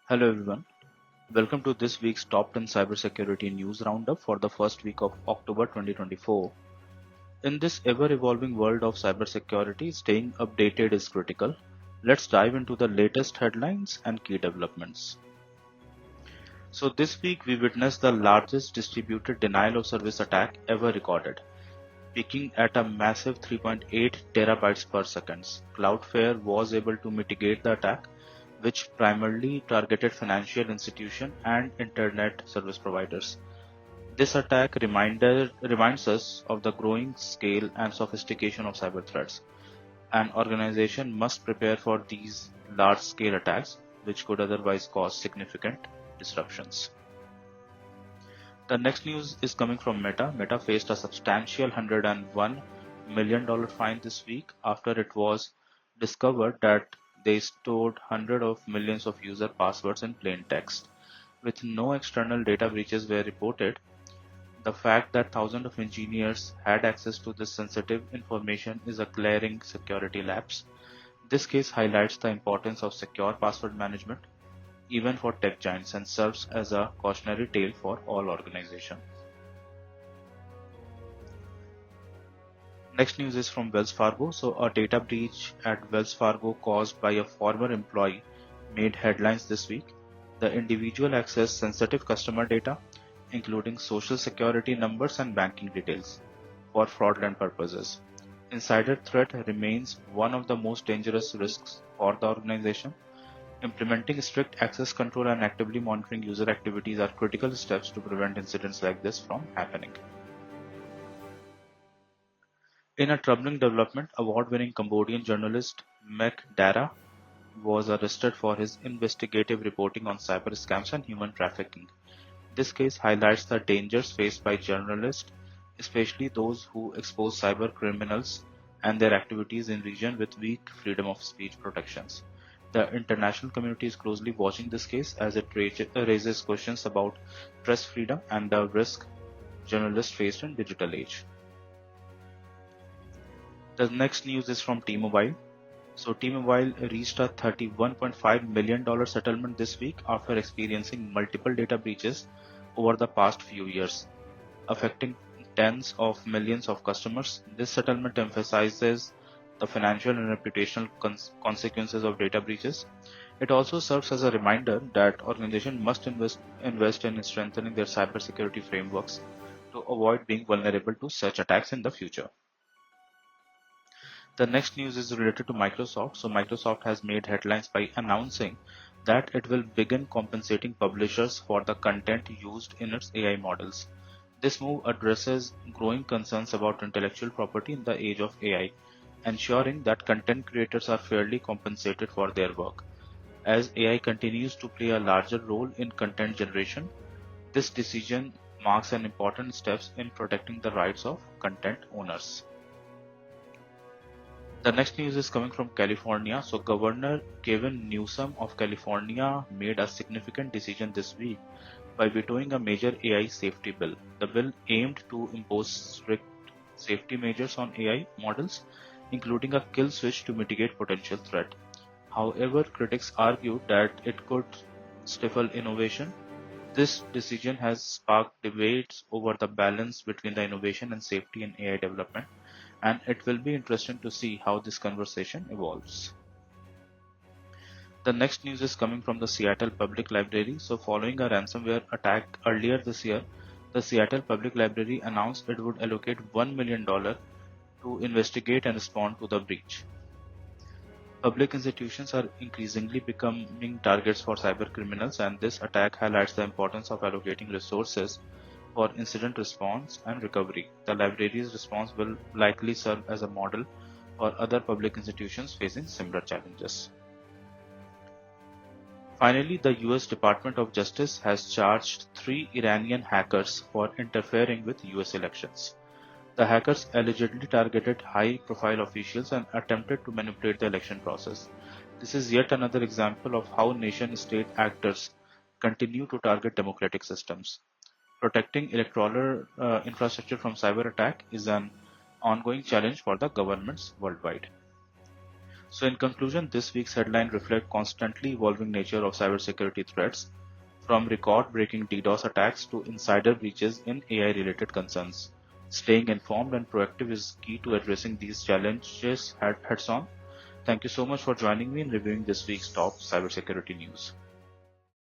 Hello everyone, welcome to this week's Top 10 Cybersecurity News Roundup for the first week of October 2024. In this ever-evolving world of cybersecurity, staying updated is critical. Let's dive into the latest headlines and key developments. So this week we witnessed the largest distributed denial of service attack ever recorded, peaking at a massive 3.8 terabytes per second. Cloudflare was able to mitigate the attack, which primarily targeted financial institutions and internet service providers. This attack reminds us of the growing scale and sophistication of cyber threats. An organization must prepare for these large-scale attacks, which could otherwise cause significant disruptions. The next news is coming from Meta. Meta faced a substantial $101 million fine this week after it was discovered that they stored hundreds of millions of user passwords in plain text. With no external data breaches were reported, the fact that thousands of engineers had access to this sensitive information is a glaring security lapse. This case highlights the importance of secure password management, even for tech giants, and serves as a cautionary tale for all organizations. Next news is from Wells Fargo. So a data breach at Wells Fargo caused by a former employee made headlines this week. The individual accessed sensitive customer data, including social security numbers and banking details, for fraudulent purposes. Insider threat remains one of the most dangerous risks for the organization. Implementing strict access control and actively monitoring user activities are critical steps to prevent incidents like this from happening. In a troubling development, award-winning Cambodian journalist Mek Dara was arrested for his investigative reporting on cyber scams and human trafficking. This case highlights the dangers faced by journalists, especially those who expose cyber criminals and their activities in regions with weak freedom of speech protections. The international community is closely watching this case as it raises questions about press freedom and the risk journalists face in digital age. The next news is from T-Mobile. So T-Mobile reached a $31.5 million settlement this week after experiencing multiple data breaches over the past few years, affecting tens of millions of customers. This settlement emphasizes the financial and reputational consequences of data breaches. It also serves as a reminder that organizations must invest in strengthening their cybersecurity frameworks to avoid being vulnerable to such attacks in the future. The next news is related to Microsoft. So Microsoft has made headlines by announcing that it will begin compensating publishers for the content used in its AI models. This move addresses growing concerns about intellectual property in the age of AI, ensuring that content creators are fairly compensated for their work. As AI continues to play a larger role in content generation, this decision marks an important step in protecting the rights of content owners. The next news is coming from California. So Governor Gavin Newsom of California made a significant decision this week by vetoing a major AI safety bill. The bill aimed to impose strict safety measures on AI models, including a kill switch to mitigate potential threat. However, critics argued that it could stifle innovation. This decision has sparked debates over the balance between the innovation and safety in AI development, and it will be interesting to see how this conversation evolves. The next news is coming from the Seattle Public Library. So following a ransomware attack earlier this year, the Seattle Public Library announced it would allocate $1 million to investigate and respond to the breach. Public institutions are increasingly becoming targets for cyber criminals, and this attack highlights the importance of allocating resources for incident response and recovery. The library's response will likely serve as a model for other public institutions facing similar challenges. Finally, the US Department of Justice has charged 3 Iranian hackers for interfering with US elections. The hackers allegedly targeted high-profile officials and attempted to manipulate the election process. This is yet another example of how nation-state actors continue to target democratic systems. Protecting electoral infrastructure from cyber attack is an ongoing challenge for the governments worldwide. So in conclusion, this week's headline reflect constantly evolving nature of cybersecurity threats, from record-breaking DDoS attacks to insider breaches in AI-related concerns. Staying informed and proactive is key to addressing these challenges heads on. Thank you so much for joining me in reviewing this week's top cybersecurity news.